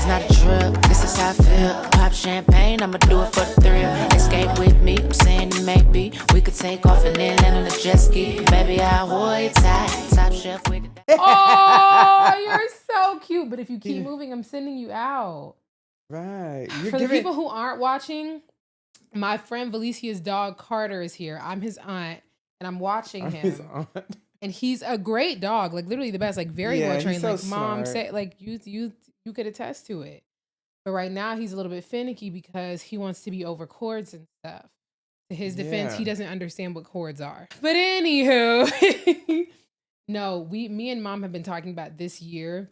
It's not a trip, this is how I feel. Pop champagne, I'ma do it for the thrill. Escape with me, I'm saying it maybe. We could take off and then land on a jet ski. Baby, I'll hold you tight. Top shelf with it. Oh, you're so cute. But if you keep moving, I'm sending you out. Right. For the people who aren't watching, my friend Valicia's dog Carter is here. I'm his aunt, and I'm watching him. His aunt. And he's a great dog, like literally the best, like very well trained. So like mom smart. said, like you could attest to it. But right now he's a little bit finicky because he wants to be over cords and stuff. To his defense, he doesn't understand what cords are. But anywho, no, me and mom have been talking about this year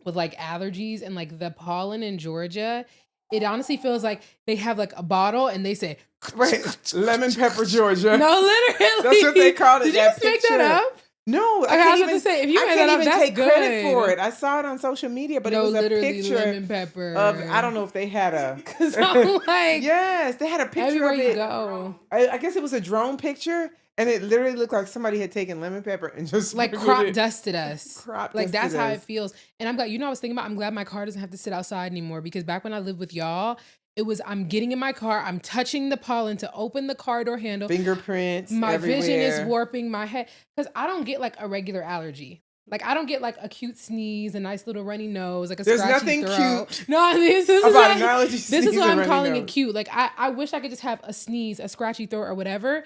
with like allergies and like the pollen in Georgia. It honestly feels like they have like a bottle and they say, right, lemon pepper Georgia. No, literally. That's what they called it. Did you just make that up? No, I was about to say, if you made that up, that's take good. credit for it. I saw it on social media, but it was a picture lemon pepper of, I don't know if they had a, because I'm like, yes, they had a picture everywhere of you it. go. I guess it was a drone picture, and it literally looked like somebody had taken lemon pepper and just like crop dusted us. Like that's how it feels. And I'm glad, I was thinking about, I'm glad my car doesn't have to sit outside anymore, because back when I lived with y'all, it was, I'm getting in my car, I'm touching the pollen to open the car door handle. Fingerprints My everywhere. vision is warping my head. Because I don't get like a regular allergy. Like I don't get like a cute sneeze, a nice little runny nose, like a There's scratchy nothing throat. cute No, this is about an allergy. This is why I'm calling nose. it cute. Like I wish I could just have a sneeze, a scratchy throat or whatever.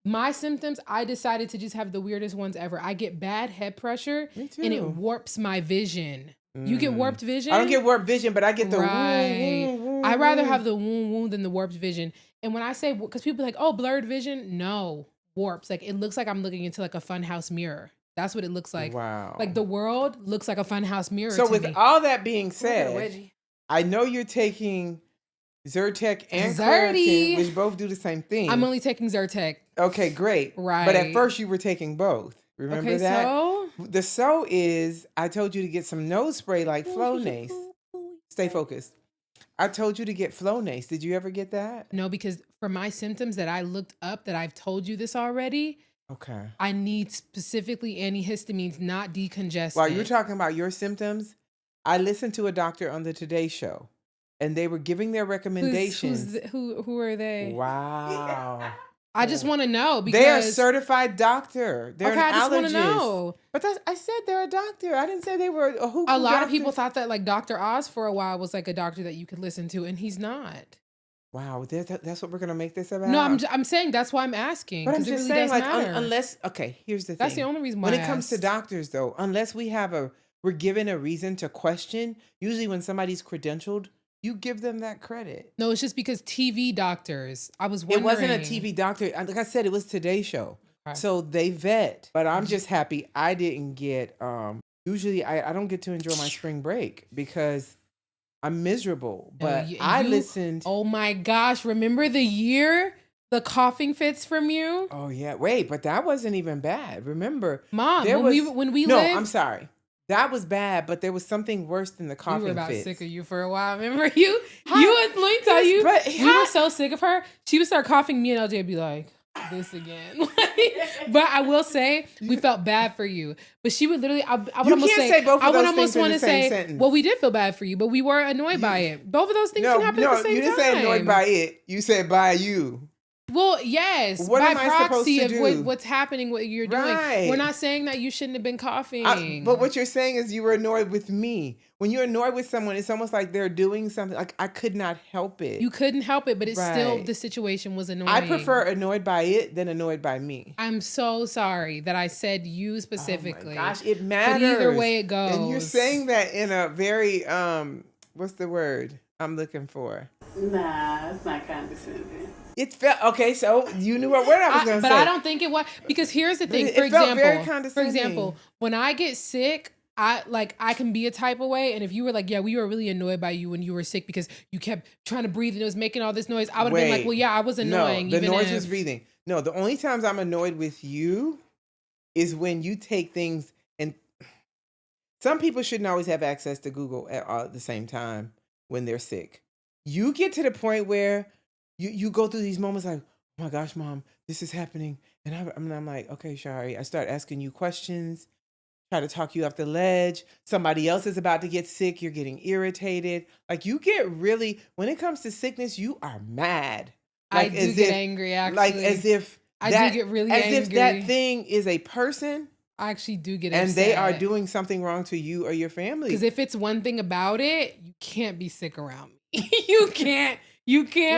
My symptoms, I decided to just have the weirdest ones ever. I get bad head pressure and it warps my vision. You get warped vision? I don't get warped vision, but I get the right. I'd rather have the wound than the warped vision. And when I say, because people be like, oh, blurred vision, no, warps. Like it looks like I'm looking into like a funhouse mirror. That's what it looks like. Wow. Like the world looks like a funhouse mirror. So to with me. all that being said, I know you're taking Zyrtec and Claritin, which both do the same thing. I'm only taking Zyrtec. Okay, great. Right. But at first you were taking both. Remember that? So? The so is, I told you to get some nose spray like Flonase. Stay focused. I told you to get Flonase. Did you ever get that? No, because for my symptoms that I looked up, that I've told you this already. Okay. I need specifically antihistamines, not decongestant. While you're talking about your symptoms, I listened to a doctor on the Today Show, and they were giving their recommendations. Who are they? Wow. I just want to know because they're a certified doctor. They're an allergist. I just want to know. But I said they're a doctor. I didn't say they were a hookah A lot doctor. of people thought that like Dr. Oz for a while was like a doctor that you could listen to, and he's not. Wow, that's what we're gonna make this about. No, I'm saying that's why I'm asking. But I'm just saying, like, unless here's the thing. That's the only reason why. When it comes to doctors, though, unless we're given a reason to question. Usually, when somebody's credentialed, you give them that credit. No, it's just because TV doctors. I was wondering. It wasn't a TV doctor. Like I said, it was Today Show. Okay. So they vet. But I'm just happy I didn't get. Usually, I don't get to enjoy my spring break because I'm miserable. But I listened. Oh my gosh! Remember the year the coughing fits from you? Oh yeah. Wait, but that wasn't even bad. Remember, Mom, when we no, lived, I'm sorry. That was bad, but there was something worse than the coughing fits. We were about sick of you for a while. Remember you? Let me tell you, we were so sick of her. She would start coughing. Me and LJ would be like, this again. But I will say, we felt bad for you. But she would literally, I would almost say both of those things want in the same sentence. Well, we did feel bad for you, but we were annoyed by it. Both of those things can happen at the same time. No, you didn't say annoyed by it. You said by you. Well, yes. What by am I proxy supposed to of do? what's happening, what you're doing. Right. We're not saying that you shouldn't have been coughing. But what you're saying is you were annoyed with me. When you're annoyed with someone, it's almost like they're doing something. Like I could not help it. You couldn't help it, but it's still, the situation was annoying. I prefer annoyed by it than annoyed by me. I'm so sorry that I said you specifically. Oh my gosh, it matters. But either way it goes. And you're saying that in a very, what's the word I'm looking for? Nah, it's not condescending. It felt okay. So you knew what word I was going to say, but I don't think it was, because here's the thing. It for felt very example, condescending. when I get sick, I can be a type of way, and if you were like, yeah, we were really annoyed by you when you were sick because you kept trying to breathe and it was making all this noise, I would have been like, well, yeah, I was annoying. No, the noise was breathing. No, the only times I'm annoyed with you is when you take things, and some people shouldn't always have access to Google at the same time when they're sick. You get to the point where you go through these moments like, oh my gosh, Mom, this is happening. And I'm like, okay, Shari. I start asking you questions. try to talk you off the ledge. Somebody else is about to get sick. You're getting irritated. Like you get really, when it comes to sickness, you are mad. Like I do get angry, actually. Like as if I that, do get really as angry. if that thing is a person. I actually do get and upset. they are doing something wrong to you or your family. Because if it's one thing about it, you can't be sick around me. You can't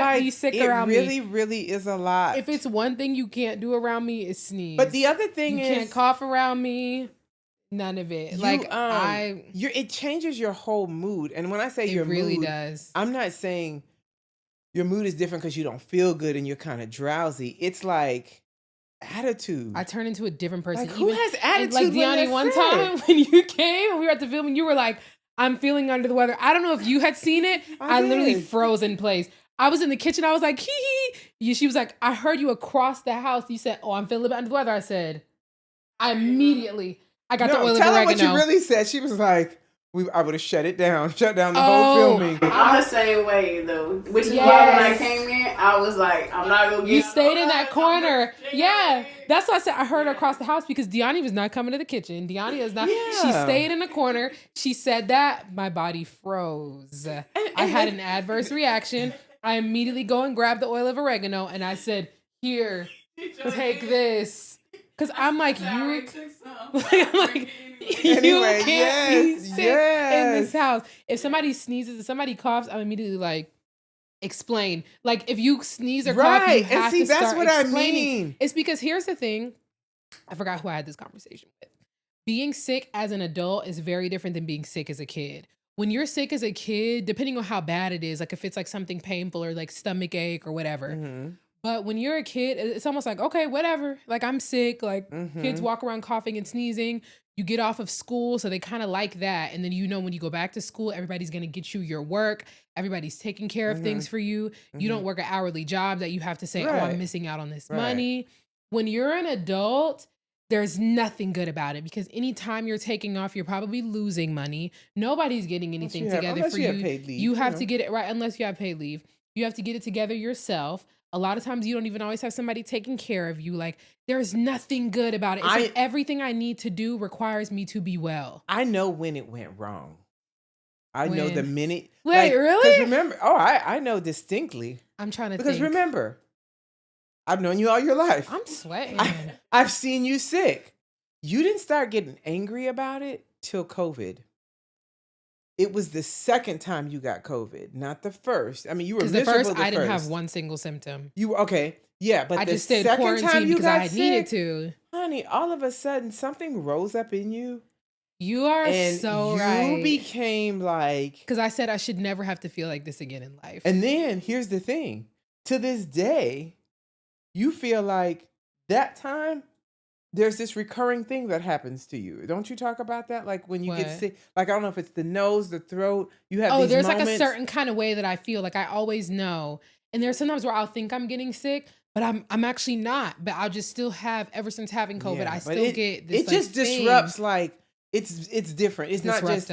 like, be sick around me. It really is a lot. If it's one thing you can't do around me, is sneeze. But the other thing you is, can't cough around me. None of it. It changes your whole mood. And when I say your really mood, does. I'm not saying your mood is different because you don't feel good and you're kind of drowsy. It's like attitude. I turn into a different person. Like, who has attitude? Like Deani, one time when you came and we were at the film and you were like, I'm feeling under the weather. I don't know if you had seen it. I literally froze in place. I was in the kitchen. I was like, hee hee. She was like, I heard you across the house. You said, oh, I'm feeling a bit under the weather. I said, I got the oil of oregano. Tell her what you really said. She was like, I would have shut down the whole filming. I'm the same way though, which is why when I came in, I was like, I'm not gonna get. You stayed in that corner. Yeah, that's why I said I heard her across the house because Deani was not coming to the kitchen. Deani is not. Yeah. She stayed in the corner. She said that my body froze. I had an adverse reaction. I immediately go and grab the oil of oregano and I said, "Here, take this." Because I'm like, you can't be sick in this house. If somebody sneezes, if somebody coughs, I'm immediately like, explain. Like, if you sneeze or cough, you have to start explaining. That's what I mean. It's because here's the thing. I forgot who I had this conversation with. Being sick as an adult is very different than being sick as a kid. When you're sick as a kid, depending on how bad it is, like if it's like something painful or like stomach ache or whatever, but when you're a kid, it's almost like, okay, whatever. Like I'm sick. Like kids walk around coughing and sneezing. You get off of school, so they kind of like that. And then when you go back to school, everybody's going to get you your work. Everybody's taking care of things for you. You don't work an hourly job that you have to say, oh, I'm missing out on this money. When you're an adult, there's nothing good about it because anytime you're taking off, you're probably losing money. Nobody's getting anything together for you. You have to get it right unless you have paid leave. You have to get it together yourself. A lot of times you don't even always have somebody taking care of you. Like there's nothing good about it. It's like everything I need to do requires me to be well. I know when it went wrong. I know the minute. Wait, really? Because remember, I know distinctly. I'm trying to think. Because remember, I've known you all your life. I'm sweating. I've seen you sick. You didn't start getting angry about it till COVID. It was the second time you got COVID, not the first. I mean, you were miserable the first. I didn't have one single symptom. You were okay, yeah, but I the just stayed second quarantined time you because got I sick, needed to. Honey, all of a sudden something rose up in you. You are so right. You became like because I said I should never have to feel like this again in life. And then here's the thing: to this day, you feel like that time. There's this recurring thing that happens to you. Don't you talk about that? Like when you get sick, like I don't know if it's the nose, the throat, you have these there's moments. like a certain kind of way that I feel like I always know. And there's sometimes where I'll think I'm getting sick, but I'm actually not. But I'll just still have, ever since having COVID, I still get this. It just disrupts, like it's different. It's not just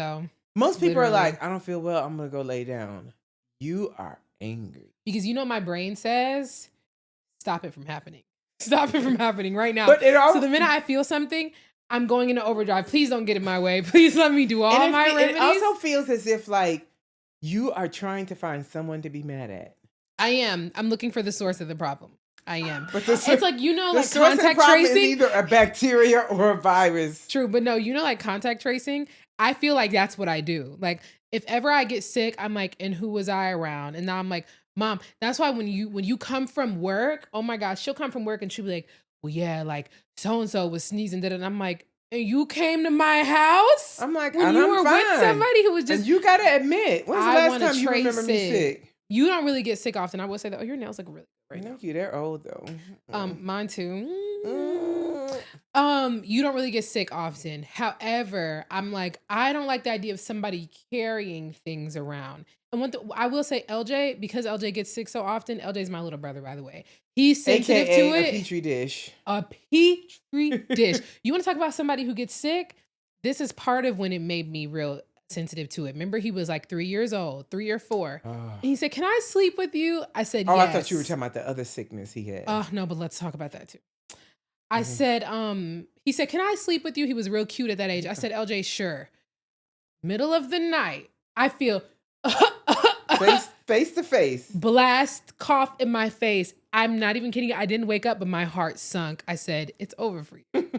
most people are like, I don't feel well, I'm gonna go lay down. You are angry. Because you know what my brain says? Stop it from happening. Stop it from happening right now. So the minute I feel something, I'm going into overdrive. Please don't get in my way. Please let me do all my remedies. It also feels as if like you are trying to find someone to be mad at. I am. I'm looking for the source of the problem. I am. But it's like, like contact tracing is either a bacteria or a virus. True, but no, like contact tracing, I feel like that's what I do. Like if ever I get sick, I'm like, and who was I around? And now I'm like, Mom, that's why when you come from work, oh my gosh, she'll come from work and she'll be like, well, yeah, like so-and-so was sneezing. And I'm like, and you came to my house? I'm like, when you were with somebody who was just. And you got to admit, when's the last time you remember me sick? You don't really get sick often. I will say that. Oh, your nails look really good right now. They're old though. Mine too. You don't really get sick often. However, I'm like, I don't like the idea of somebody carrying things around. And I will say LJ, because LJ gets sick so often, LJ's my little brother, by the way. He's sensitive to it. A petri dish. A petri dish. You want to talk about somebody who gets sick? This is part of when it made me real sensitive to it. Remember, he was like 3 years old, 3 or 4. And he said, can I sleep with you? I said, yes. I thought you were talking about the other sickness he had. No, but let's talk about that too. I said, he said, can I sleep with you? He was real cute at that age. I said, LJ, sure. Middle of the night, I feel face to face. Blast cough in my face. I'm not even kidding you. I didn't wake up, but my heart sunk. I said, it's over for you.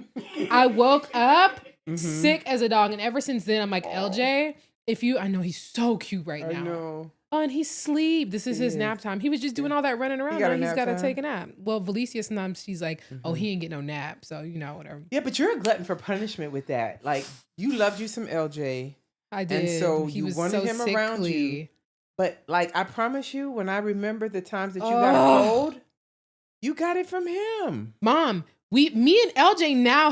I woke up sick as a dog. And ever since then, I'm like, LJ, I know he's so cute right now. I know. Oh, and he's asleep. This is his nap time. He was just doing all that running around. Now he's got to take a nap. Well, Valicia, sometimes she's like, oh, he ain't get no nap. So, whatever. Yeah, but you're a glutton for punishment with that. Like, you loved you some LJ. I did. And so he you was wanted so him sickly. around you. But, like, I promise you, when I remember the times that you got a cold, you got it from him. Mom, me and LJ now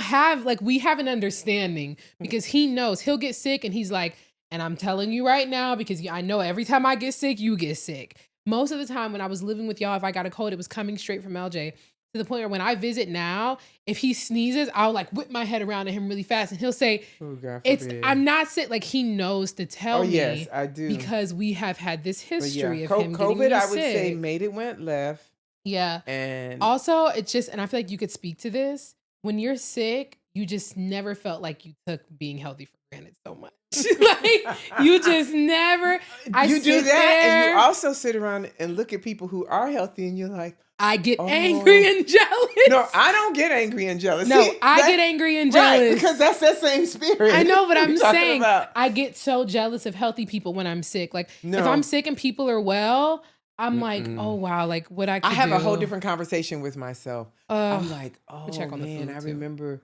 we have an understanding because he knows he'll get sick and he's like, and I'm telling you right now, because I know every time I get sick, you get sick. Most of the time when I was living with y'all, if I got a cold, it was coming straight from LJ. To the point where when I visit now, if he sneezes, I'll like whip my head around at him really fast. And he'll say, I'm not sick. Like he knows to tell me. Yes, I do. Because we have had this history of him COVID, getting I would sick. say, made it went left. Yeah. And also, it's just, and I feel like you could speak to this. When you're sick, you just never felt like you took being healthy for granted so much. Like you just never. You do that, and you also sit around and look at people who are healthy, and you're like, I get angry and jealous. No, I don't get angry and jealous. No, I get angry and jealous. Right, because that's that same spirit. I know, but I'm saying I get so jealous of healthy people when I'm sick. Like if I'm sick and people are well, I'm like, oh wow, like what I could do. I have a whole different conversation with myself. I'm like, oh man, I remember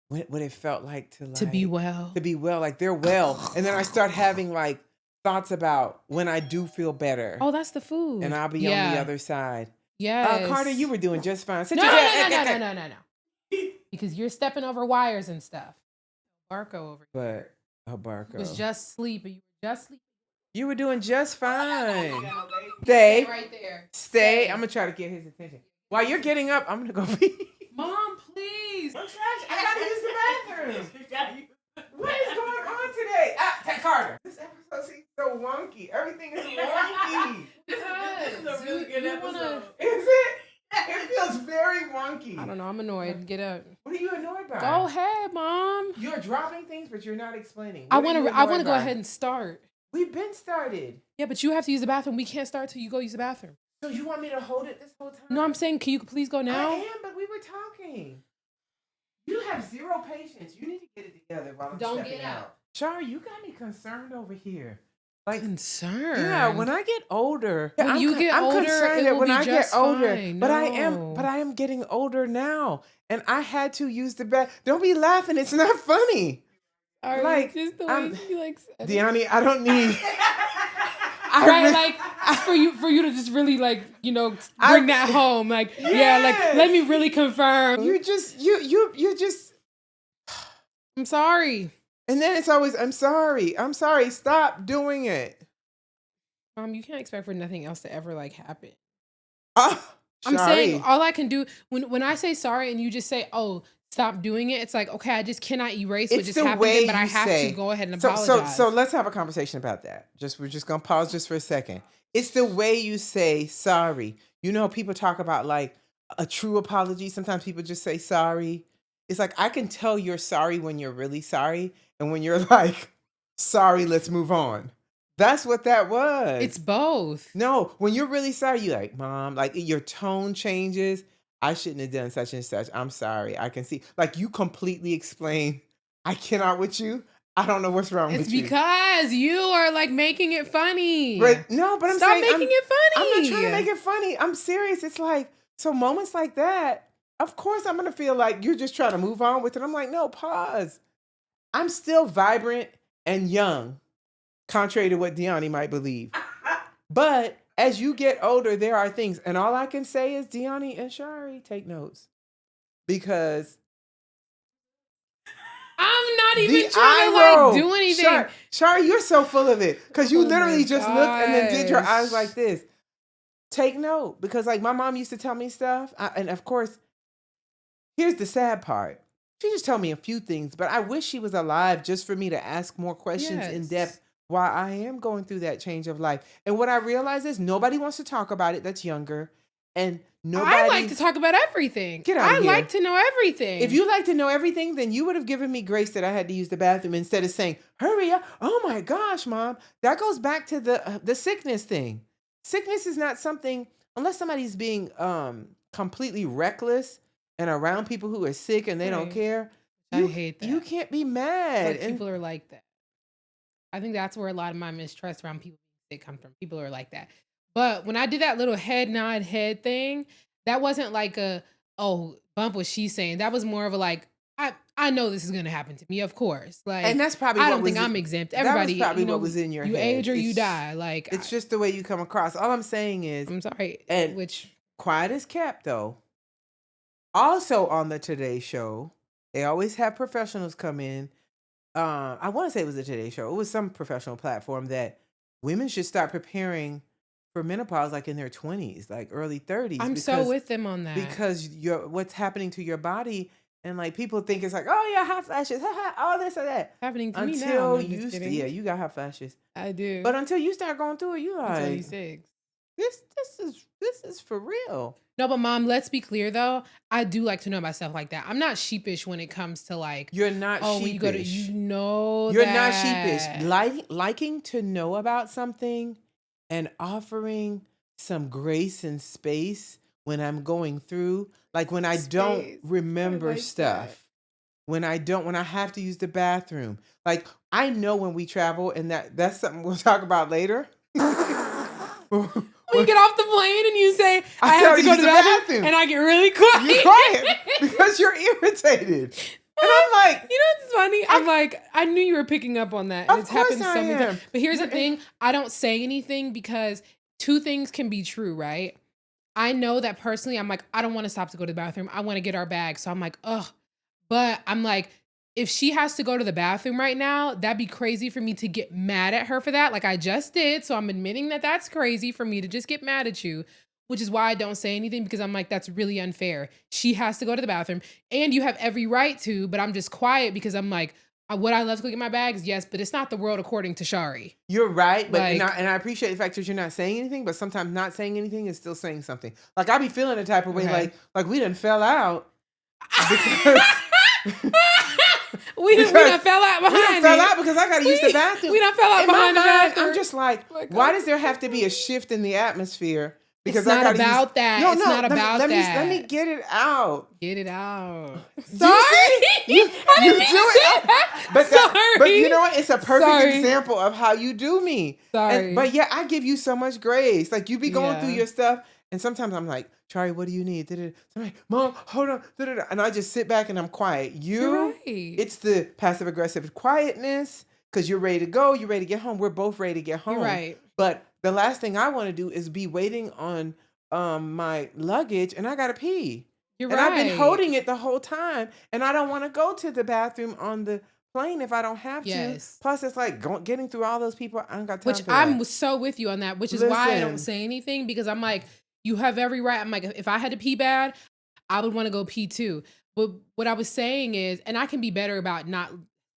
what it felt like to be well. To be well, like they're well. And then I start having like thoughts about when I do feel better. Oh, that's the food. And I'll be on the other side. Yes. Carter, you were doing just fine. No. Because you're stepping over wires and stuff. Barco over here. But Barco was just sleeping. You were just sleeping. You were doing just fine. Stay right there. Stay. I'm going to try to get his attention. While you're getting up, I'm going to go pee. Mom, please. I got to use the bathroom. What is going on today? Carter. This episode seems so wonky. Everything is wonky. This is a really good episode. Is it? It feels very wonky. I don't know. I'm annoyed. Get up. What are you annoyed by? Go ahead, Mom. You're dropping things, but you're not explaining. I want to go ahead and start. We've been started. Yeah, but you have to use the bathroom. We can't start till you go use the bathroom. So you want me to hold it this whole time? No, I'm saying, can you please go now? I am, but we were talking. You have zero patience. You need to get it together while I'm stepping out. Shari, you got me concerned over here. Like concerned? Yeah, when I get older, when you get older, concerned it that will when be I just get older, fine. but I am getting older now, and I had to use the bath. Don't be laughing; it's not funny. Like just the way you like said Deani, I don't need. For you to just really bring that home, let me really confirm. You just. I'm sorry. And then it's always, I'm sorry, stop doing it. You can't expect for nothing else to ever happen. I'm saying all I can do when I say sorry and you just say, oh, stop doing it. It's like, okay, I just cannot erase what just happened, but I have to go ahead and apologize. So let's have a conversation about that. We're just going to pause just for a second. It's the way you say sorry. You know, people talk about a true apology. Sometimes people just say sorry. It's like, I can tell you're sorry when you're really sorry. And when you're like, sorry, let's move on. That's what that was. It's both. No, when you're really sorry, you're like, Mom, your tone changes. I shouldn't have done such and such. I'm sorry. I can see. You completely explain, I cannot with you. I don't know what's wrong with you. It's because you are making it funny. But I'm Stop saying. making it funny. I'm not trying to make it funny. I'm serious. It's so moments like that, of course I'm going to feel like you're just trying to move on with it. I'm like, no, pause. I'm still vibrant and young, contrary to what Deani might believe. But as you get older, there are things. And all I can say is, Deani and Shari, take notes. Because I'm not even trying to do anything. Shari, you're so full of it. Because you literally just looked and then did your eyes like this. Take note. Because my mom used to tell me stuff. And of course, here's the sad part. She just told me a few things, but I wish she was alive just for me to ask more questions in depth while I am going through that change of life. And what I realize is nobody wants to talk about it that's younger. And nobody. I like to talk about everything. Get out of I here. like to know everything. If you like to know everything, then you would have given me grace that I had to use the bathroom instead of saying, hurry up. Oh my gosh, Mom. That goes back to the sickness thing. Sickness is not something, unless somebody's being completely reckless and around people who are sick and they don't Right. care. I hate that. You can't be It's mad. like people are like that. I think that's where a lot of my mistrust around people being sick come from. People are like that. But when I did that little head nod head thing, that wasn't like a, oh, bump what she's saying. That was more of a like, I know this is gonna happen to me, of course. Like, And that's probably I what don't think was I'm exempt. that was Everybody, probably you know, what was in your you head. age or you It's- die. Like, It's just the way you come across. All I'm saying is, I'm sorry. And- Which quiet as kept, though. Also on the Today Show, they always have professionals come in. I want to say it was the Today Show. It was some professional platform that women should start preparing for menopause like in their 20s, like early 30s. I'm so with them on that. Because what's happening to your body, and like people think it's like, oh yeah, hot flashes, all this or that. happening to me now. Until No, I'm just you, kidding. yeah, you got hot flashes. I do. But until you start going through it, you I'm like, 26. this is for real. No, but Mom, let's be clear though. I do like to know about stuff like that. I'm not sheepish when it comes to like, You're not oh, sheepish. when you go to, you know, You're that. not sheepish. Liking to know about something and offering some grace and space when I'm going through, like when I don't Space. remember I like stuff. that. When I have to use the bathroom. Like I know when we travel, and that's something we'll talk about later. We get off the plane and you say, I have to go to the bathroom, and I get really quiet. You're quiet because you're irritated. And I'm like, you know what's funny? I'm like, I knew you were picking up on that. And Of it's happened course so I many am. times. But here's the thing. I don't say anything because two things can be true, right? I know that personally, I'm like, I don't want to stop to go to the bathroom. I want to get our bag. So I'm like, ugh. But I'm like, if she has to go to the bathroom right now, that'd be crazy for me to get mad at her for that. Like I just did. So I'm admitting that that's crazy for me to just get mad at you, which is why I don't say anything, because I'm like, that's really unfair. She has to go to the bathroom and you have every right to, but I'm just quiet because I'm like, would I love to go get my bags? Yes, but it's not the world according to Shari. you're right, but Like- and I appreciate the fact that you're not saying anything, but sometimes not saying anything is still saying something. Like I be feeling a type of way, Okay. like we done fell out. Because we done fell out we done behind fell it. out because I got to use the bathroom. We done fell out In my behind the mind, bathroom. I'm just like, Like, why oh. does there have to be a shift in the atmosphere? Because It's not I gotta about use, that. No, It's no, not let me- about let that. Me get it out. Get it out. You Sorry. see? You I didn't do mean to say it. that. But Sorry. you know what? It's a perfect Sorry. example of how you do me. Sorry. But yeah, I give you so much grace. Like you be going through Yeah. your stuff, and sometimes I'm like, Shari, what do you need? So I'm like, Mom, hold on. And I just sit back and I'm quiet. You're right. It's the passive aggressive quietness because you're ready to go. You're ready to get home. We're both ready to get home. You're right. But the last thing I want to do is be waiting on my luggage, and I gotta pee. You're And right. I've been holding it the whole time, and I don't want to go to the bathroom on the plane if I don't have Yes. to. Plus, it's like getting through all those people. I don't got time Which for that. I'm so with you on that, which is why I don't Listen. say anything, because I'm like, you have every right. I'm like, if I had to pee bad, I would want to go pee too. But what I was saying is, and I can be better about not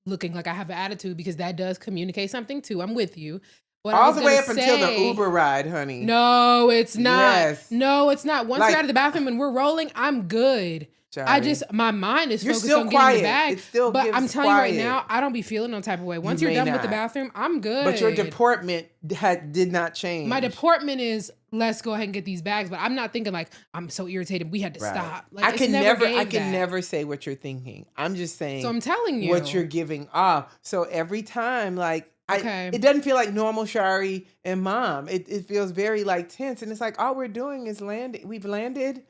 looking like I have an attitude, because that does communicate something too. I'm with you. What I all was the way gonna up until the say- Uber ride, honey. No, it's not. Yes. No, it's not. Once Like- you're out of the bathroom and we're rolling, I'm good. Shari. My mind is You're focused still on quiet. getting the bag. It still but gives I'm telling you right quiet. now, I don't be feeling no type of way. Once You you're may done with the not. bathroom, I'm good. But your deportment did not change. My deportment is, let's go ahead and get these bags. But I'm not thinking like, I'm so irritated, we had to Right. stop. Like, I it's can never I gave can that. never say what you're thinking. I'm just saying So I'm telling you. what you're giving off. So every time, like, Okay. it doesn't feel like normal Shari and Mom. It feels very like tense, and it's like all we're doing is landing. We've landed.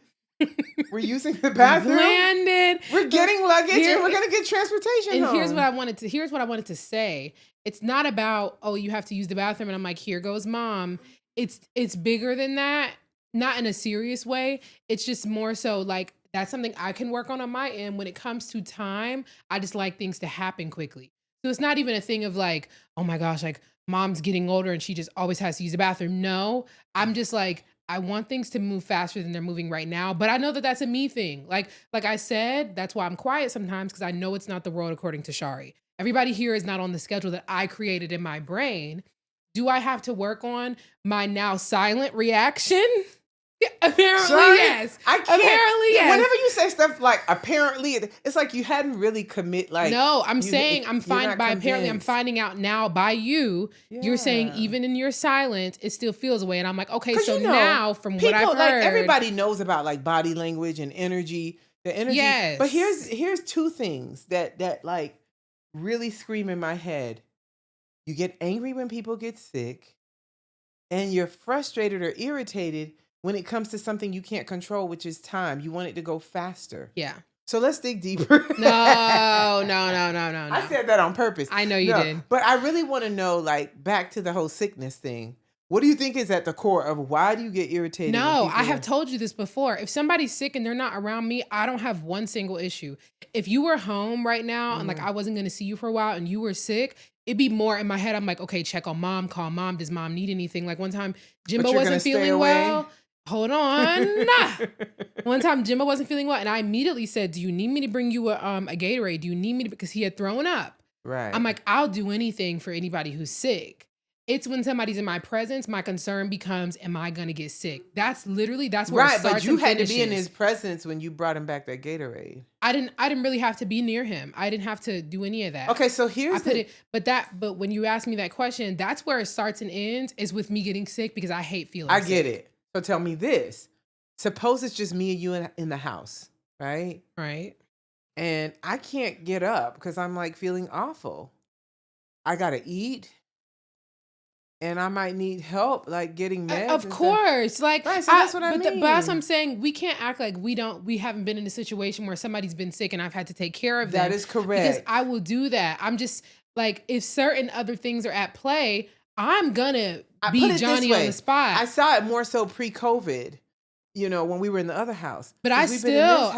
We're using the bathroom. landed. We're getting luggage, Here- and we're gonna get transportation. And home. here's what I wanted to say. It's not about, oh, you have to use the bathroom, and I'm like, here goes Mom. It's bigger than that. Not in a serious way. It's just more so like, that's something I can work on my end. When it comes to time, I just like things to happen quickly. So it's not even a thing of like, oh my gosh, like Mom's getting older and she just always has to use the bathroom. No, I'm just like, I want things to move faster than they're moving right now. But I know that that's a me thing. Like I said, that's why I'm quiet sometimes, because I know it's not the world according to Shari. Everybody here is not on the schedule that I created in my brain. Do I have to work on my now silent reaction? Apparently, Shari, yes. I can't. Apparently, yes. Whenever you say stuff like apparently, it's like you hadn't really commit. Like no, I'm you- saying I'm you're fine not by apparently I'm convinced. finding out now by you. You're saying Yeah. even in your silence, it still feels away. And I'm like, okay, 'Cause so you know, now from people, what I've heard, like everybody knows about like body language and energy, the energy. Yes. But here's two things that like really scream in my head. You get angry when people get sick, and you're frustrated or irritated when it comes to something you can't control, which is time. You want it to go faster. yeah. So let's dig deeper. No. I said that on purpose. I know you did. But I really want to know, like, back to the whole sickness thing. What do you think is at the core of why do you get irritated? No, I have told you this before. If somebody's sick and they're not around me, I don't have one single issue. If you were home right now and like I wasn't going to see you for a while and you were sick, it'd be more in my head. I'm like, okay, check on mom, call mom. Does mom need anything? Like one time Jimbo you're gonna wasn't stay feeling away? well. Hold on. One time Jimbo wasn't feeling well and I immediately said, do you need me to bring you a Gatorade? Do you need me to, because he had thrown up. Right. I'm like, I'll do anything for anybody who's sick. It's when somebody's in my presence, my concern becomes, am I going to get sick? That's where it starts. But you and had to be in finishes. his presence when you brought him back that Gatorade. I didn't really have to be near him. I didn't have to do any of that. Okay, so here's but when you ask me that question, that's where it starts and ends is with me getting sick because I hate feeling I sick. get it. So tell me this. Suppose it's just me and you in the house, right? Right. And I can't get up because I'm like feeling awful. I got to eat. And I might need help, like getting meds. Of course. Like, right, so that's what I mean. But that's what I'm saying. We can't act like we haven't been in a situation where somebody's been sick and I've had to take care of them. That is correct. Because I will do that. I'm just like, if certain other things are at play, I'm gonna be Johnny on the spot. I saw it more so pre-COVID, when we were in the other house. But I still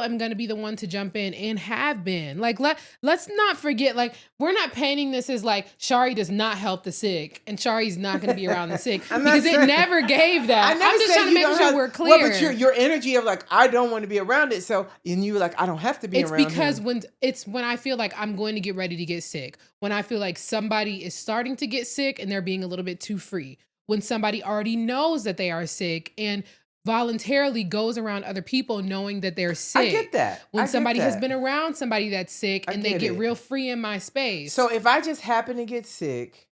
am gonna be the one to jump in and have been. Like let's not forget, like we're not painting this as like Shari does not help the sick and Shari's not gonna be around the sick because it never gave that. I'm just trying to make sure we're clear. Well, but your energy of like I don't want to be around it, so and you were like I don't have to be around. It's because when I feel like I'm going to get ready to get sick, when I feel like somebody is starting to get sick and they're being a little bit too free. When somebody already knows that they are sick and voluntarily goes around other people knowing that they're sick. I get that. When somebody has been around somebody that's sick and they get real free in my space. So if I just happen to get sick.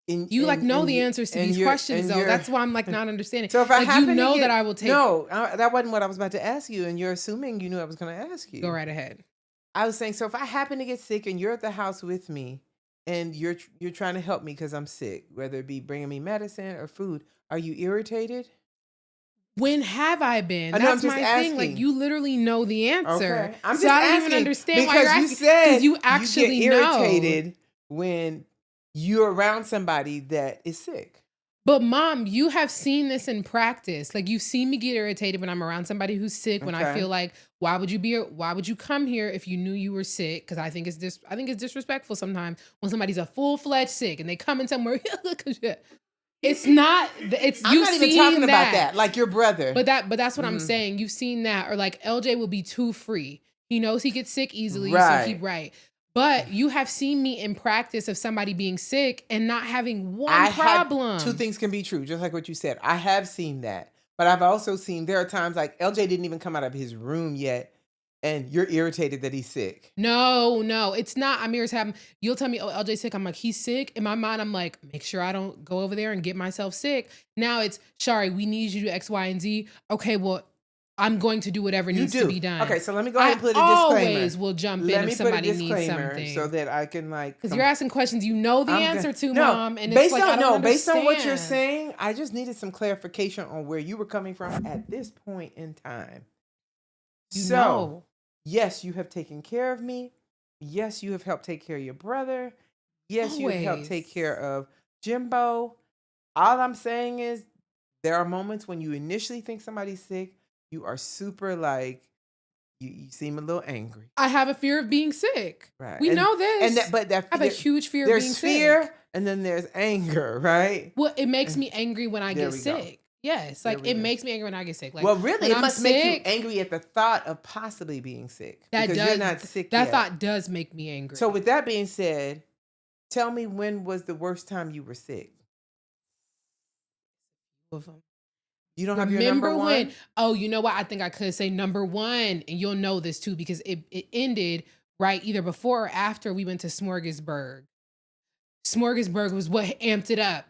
You know the answers to these questions though. That's why I'm like not understanding. So if I happen to get, that I will take. No, that wasn't what I was about to ask you. And you're assuming you knew I was going to ask you. Go right ahead. I was saying, so if I happen to get sick and you're at the house with me, and you're trying to help me because I'm sick, whether it be bringing me medicine or food, are you irritated? When have I been? That's my thing. Like you literally know the answer. Okay. I'm just so I don't asking even understand because why you're asking. You said because you actually you get irritated when you're around somebody that is sick. But mom, you have seen this in practice. Like you've seen me get irritated when I'm around somebody who's sick. When I feel like, why would you come here if you knew you were sick? Because I think it's disrespectful sometimes when somebody's a full-fledged sick and they come in somewhere. It's not. I'm not even talking about that. Like your brother. But that's what I'm saying. You've seen that, or like LJ will be too free. He knows he gets sick easily, so he But you have seen me in practice of somebody being sick and not having one problem. Two things can be true, just like what you said. I have seen that. But I've also seen there are times like LJ didn't even come out of his room yet, and you're irritated that he's sick. No, it's not. I'm irritated. You'll tell me, oh, LJ's sick. I'm like, he's sick. In my mind, I'm like, make sure I don't go over there and get myself sick. Now it's, Shari, we need you to do X, Y, and Z. Okay, well, I'm going to do whatever needs to be done. Okay, so let me go ahead and put a disclaimer. I always will jump in if somebody needs something. So that I can like... Because you're asking questions you know the answer to, Mom. And it's like, I don't understand. Based on what you're saying, I just needed some clarification on where you were coming from at this point in time. Yes, you have taken care of me. Yes, you have helped take care of your brother. Yes, you have helped take care of Jimbo. All I'm saying is there are moments when you initially think somebody's sick. You are super like, you seem a little angry. I have a fear of being sick. Right. We know this. I have a huge fear of being sick. There's fear and then there's anger, right? Well, it makes me angry when I get sick. Yes, like it makes me angry when I get sick. Like, well, really, it must make you angry at the thought of possibly being sick. Because you're not sick yet. That thought does make me angry. So with that being said, tell me when was the worst time you were sick? of them. You don't have your number one? When? Oh, you know what? I think I could say number one, and you'll know this too because it ended right either before or after we went to Smorgasburg. Smorgasburg was what amped it up.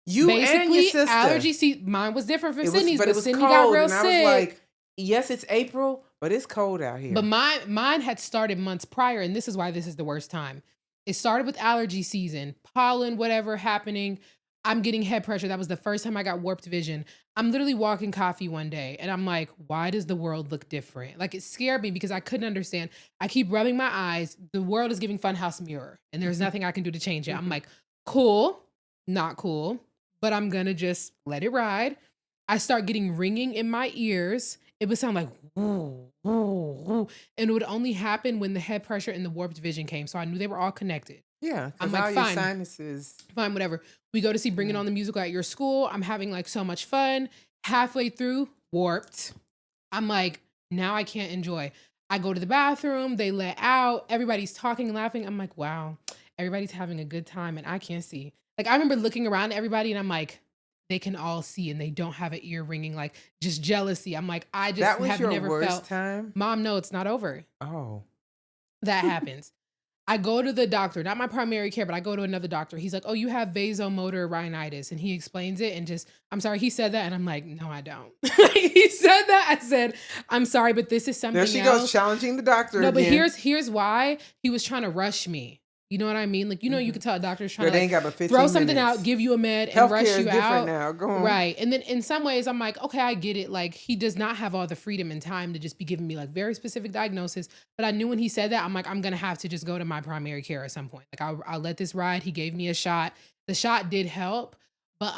You basically, and your sister. Allergy season. Mine was different from Sydney's, but it was Sydney cold, got real and sick. I was like, yes, it's April, but it's cold out here. But mine had started months prior, and this is why this is the worst time. It started with allergy season, pollen, whatever happening. I'm getting head pressure. That was the first time I got warped vision. I'm literally walking coffee one day, and I'm like, why does the world look different? Like, it scared me because I couldn't understand. I keep rubbing my eyes. The world is giving Funhouse mirror, and there's nothing I can do to change it. I'm like, cool, not cool, but I'm going to just let it ride. I start getting ringing in my ears. It would sound like, woo, woo, woo. And it would only happen when the head pressure and the warped vision came. So I knew they were all connected. Yeah, I'm because like, all fine. your sinuses. Fine, whatever. We go to see Bring It On the musical at your school. I'm having like so much fun. Halfway through, warped. I'm like, now I can't enjoy. I go to the bathroom. They let out. Everybody's talking and laughing. I'm like, wow, everybody's having a good time and I can't see. Like, I remember looking around at everybody and I'm like, they can all see and they don't have an ear ringing, like just jealousy. I'm like, I just That was have your never worst felt. time? Mom, no, it's not over. Oh. That happens. I go to the doctor, not my primary care, but I go to another doctor. He's like, oh, you have vasomotor rhinitis. And he explains it and just, I'm sorry, he said that. And I'm like, no, I don't. He said that. I said, I'm sorry, but this is something else. There she goes, challenging the doctor No, again. but here's why. He was trying to rush me. You know what I mean? Like, you know, you could tell a doctor's trying they ain't to got but 15 throw something minutes. out, give you a med, and Healthcare rush is you different out. now. Go on. Right. And then in some ways, I'm like, okay, I get it. Like, he does not have all the freedom and time to just be giving me like very specific diagnosis. But I knew when he said that, I'm like, I'm going to have to just go to my primary care at some point. Like, I'll let this ride. He gave me a shot. The shot did help. But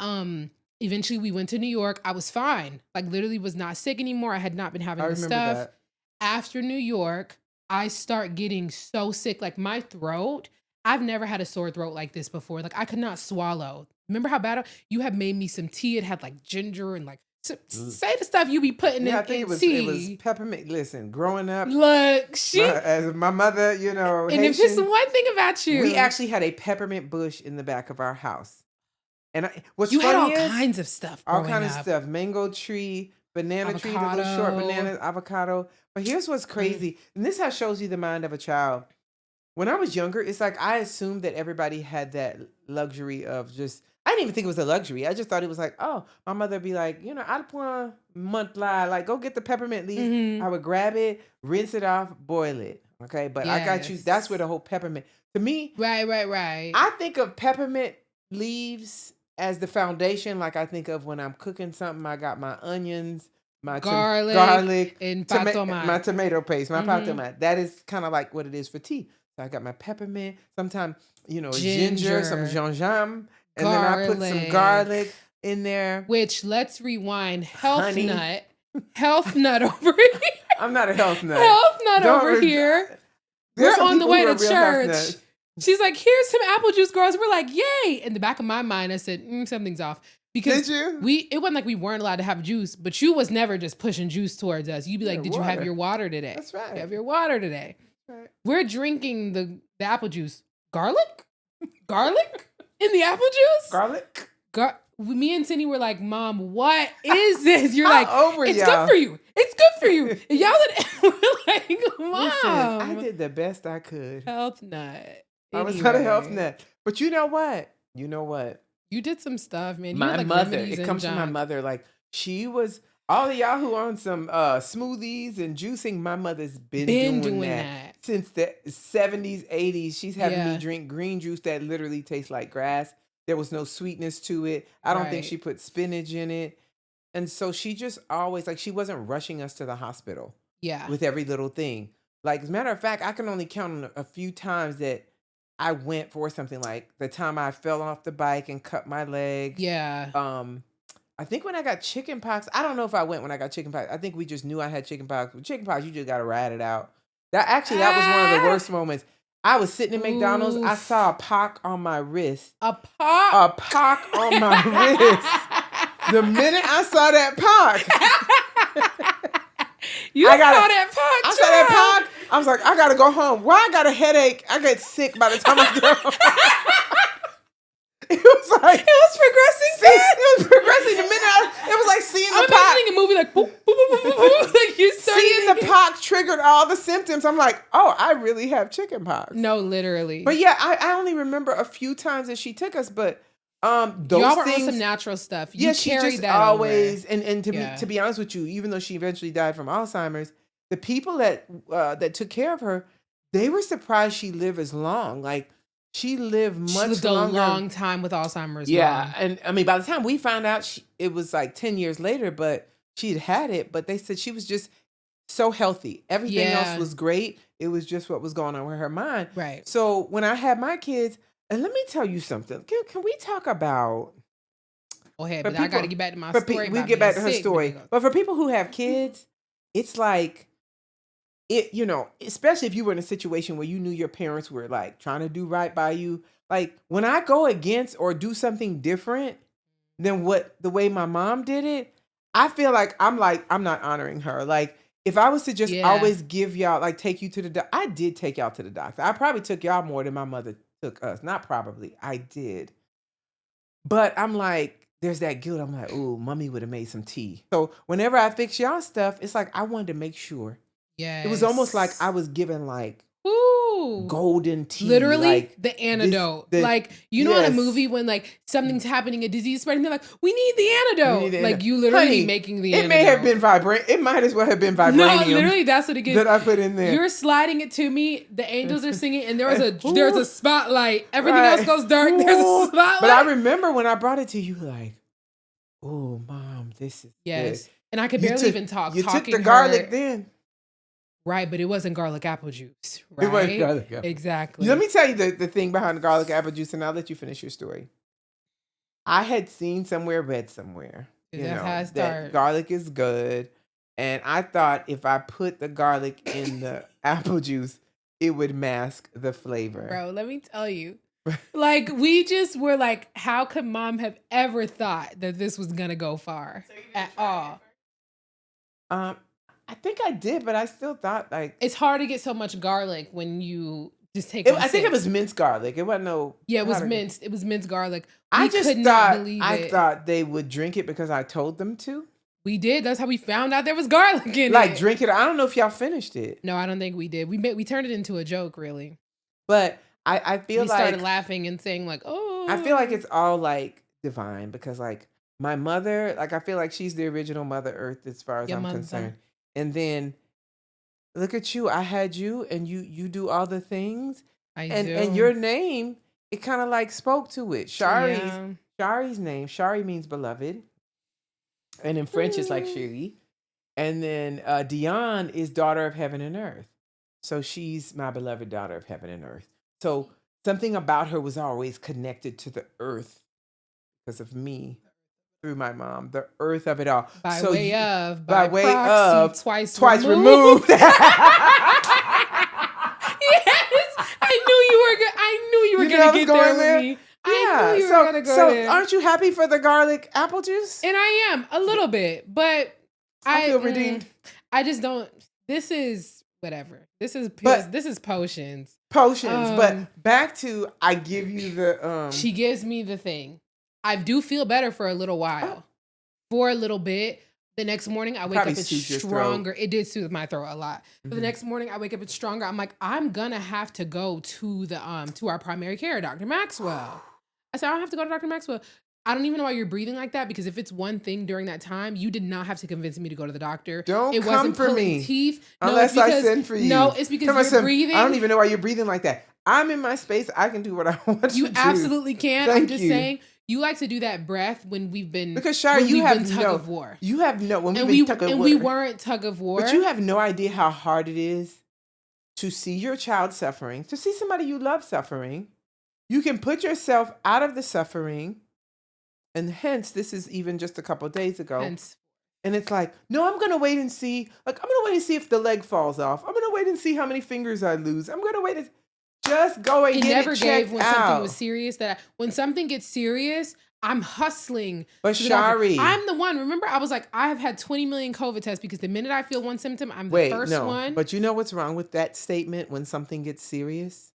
eventually we went to New York. I was fine. Like, literally was not sick anymore. I had not been having the stuff. That. After New York, I start getting so sick. Like, my throat, I've never had a sore throat like this before. Like, I could not swallow. Remember how bad you had made me some tea? It had like ginger and like, say the stuff you be putting in I think tea. it was peppermint. Listen, growing up, look, as my mother, you know, and if it's one thing about you, we actually had a peppermint bush in the back of our house. And what's you funny had all is, kinds of stuff. All kind of up. stuff. Mango tree, banana avocado. tree, the little short banana, avocado. But here's what's crazy. And this how shows you the mind of a child. When I was younger, it's like I assumed that everybody had that luxury of just, I didn't even think it was a luxury. I just thought it was like, oh, my mother would be like, you know, I'd point month lie, like go get the peppermint leaves. Mm-hmm. I would grab it, rinse it off, boil it. Okay. But I got you. That's where the whole peppermint, to me. Right. I think of peppermint leaves as the foundation. Like I think of when I'm cooking something, I got my onions, my garlic and my tomato paste, my patomate. That is kind of like what it is for tea. So I got my peppermint, sometimes, you know, ginger, some gingembre, and then I put some garlic in there. Which, let's rewind, health nut over here. I'm not a health nut. Health nut over here. We're on the way to church. She's like, here's some apple juice, girls. We're like, yay. In the back of my mind, I said, something's off. Because did you? It wasn't like we weren't allowed to have juice, but you was never just pushing juice towards us. You'd be like, did you have your water today? That's right. You have your water today. Right. We're drinking the apple juice. Garlic in the apple juice? Garlic? Me and Cindy were like, Mom, what is this? You're like, it's y'all. good for you. It's good for you. And y'all we're like, Mom. Listen, I did the best I could. Health nut. I was not a health nut. But you know what? You did some stuff, man. You My had, like, mother, remedies it comes from my mother. Like, she was, all of y'all who on some smoothies and juicing, my mother's been doing that since the 70s, 80s. She's having me drink green juice that literally tastes like grass. There was no sweetness to it. I don't think she put spinach in it. And so she just always, like, she wasn't rushing us to the hospital with every little thing. Like, as a matter of fact, I can only count on a few times that I went for something, like the time I fell off the bike and cut my leg. Yeah. I think when I got chicken pox, I don't know if I went when I got chicken pox. I think we just knew I had chicken pox. With chicken pox, you just got to ride it out. That was one of the worst moments. I was sitting in McDonald's. I saw a pock on my wrist. A pock? A pock on my wrist. The minute I saw that pock. I saw that pock. I was like, I got to go home. Why I got a headache? I get sick by the time I get home. It was progressing. Seriously, the minute it was like seeing I'm the pox. imagining a movie like, boop, boop, boop, boop, boop, boop, like you started Seeing the thinking- pox triggered all the symptoms. I'm like, oh, I really have chicken pox. No, literally. But yeah, I only remember a few times that she took us, but those Y'all were things. on some natural stuff. You Yeah, she carried just that always over. and to me, Yeah. to be honest with you, even though she eventually died from Alzheimer's, the people that took care of her, they were surprised she lived as long. Like she lived much She lived longer. a long time with Alzheimer's. Yeah, Mom. and I mean, by the time we found out, it was like 10 years later, but she'd had it. But they said she was just so healthy. Everything else Yeah. was great. It was just what was going on with her mind. Right. So when I had my kids, and let me tell you something. Can we talk about? Go ahead, For but I got to people- get back to my For story. we about get back to being her sick, story. but But for people who have kids, it's like especially if you were in a situation where you knew your parents were like trying to do right by you. Like when I go against or do something different than the way my mom did it, I feel like I'm not honoring her. Like if I was to just Yeah. always give y'all, like take you to the doctor, I did take y'all to the doctor. I probably took y'all more than my mother took us. Not probably, I did. But I'm like, there's that guilt. I'm like, ooh, mommy would have made some tea. So whenever I fix y'all stuff, it's like I wanted to make sure. yes. It was almost like I was given like Ooh. golden tea. Literally like, the antidote. the- like, you know, in a yes. movie when like something's happening, a disease spreading, they're like, we need the antidote. need the like antidote. you literally Honey, making the it antidote. may have been it might as well have been vibranium No, literally that's what it gives. that I put in there. You're sliding it to me. The angels are singing, and there's Ooh. a spotlight. Everything Right. else goes dark. There's Ooh. a spotlight. But I remember when I brought it to you, like, oh, mom, this is yes, good. and I could You barely took- even talk. You took talking the garlic her- then. right? But it wasn't garlic apple juice, right? It wasn't garlic apple. Exactly. Let me tell you the thing behind the garlic apple juice, and I'll let you finish your story. I had seen somewhere, read somewhere, That's how it that started. garlic is good. And I thought if I put the garlic in the apple juice, it would mask the flavor. Bro, let me tell you. Like, we just were like, how could mom have ever thought that this was gonna go far So you didn't at try it all? first? I think I did, but I still thought like It's hard to get so much garlic when you just take. I think it was minced garlic. It wasn't no. Yeah, it was powdered- minced. It was minced garlic. I We just could not thought believe I it. thought they would drink it because I told them to. We did. That's how we found out there was garlic in Like it. drink it. I don't know if y'all finished it, No, I don't think we did. We turned it into a joke, really. but I feel We like started laughing and saying like, "Oh." I feel like it's all like divine because like my mother, like I feel like she's the original Mother Earth as far as Your I'm mother. concerned. And then look at you, I had you, and you do all the things, I and do. your name, it kind of like spoke to it. Shari's Yeah. Shari's name, Shari means beloved, and in French it's like Shari. And then Dion is daughter of heaven and earth, so she's my beloved daughter of heaven and earth. So something about her was always connected to the earth because of me through my mom, the earth of it all. By So way you- of, by by way proxy, of, twice removed. Yes, I knew you were. I knew you were You knew I gonna was get going there there? with me. I knew you so were gonna go so there. aren't you happy for the garlic apple juice? And I am a little bit, but I feel redeemed. I just don't. This is whatever. This is But- this is potions. Potions, Um, but back to I give you the She gives me the thing. I do feel better for a little while, for a little bit. The next morning, I wake Probably up it's soothed your throat. stronger. It did soothe my throat a lot. But the Mhm. next morning, I wake up it's stronger. I'm like, I'm gonna have to go to the to our primary care, Dr. Maxwell. I said, I don't have to go to Dr. Maxwell. I don't even know why you're breathing like that, because if it's one thing during that time, you did not have to convince me to go to the doctor. Don't It come wasn't for pulling me teeth. unless no, it's I because, send for you. No, it's because Come on, you're son, breathing. I don't even know why you're breathing like that. I'm in my space. I can do what I want You to do. absolutely can. I'm Thank just you. saying, you like to do that breath when we've been Because Shari, when you we've have been tug no of war. You have no when And we've we been tug of and war. we weren't tug of war. But you have no idea how hard it is to see your child suffering, to see somebody you love suffering. You can put yourself out of the suffering, and hence this is even just a couple of days ago. Hence, And it's like, no, I'm gonna wait and see. Like, I'm gonna wait and see if the leg falls off. I'm gonna wait and see how many fingers I lose. I'm gonna wait and just go and it get never it checked gave when out. something was serious. That when something gets serious, I'm hustling. But to the doctor. Shari, I'm the one. Remember, I was like, I have had 20 million COVID tests because the minute I feel one symptom, I'm wait, the first no. one. But you know what's wrong with that statement? When something gets serious,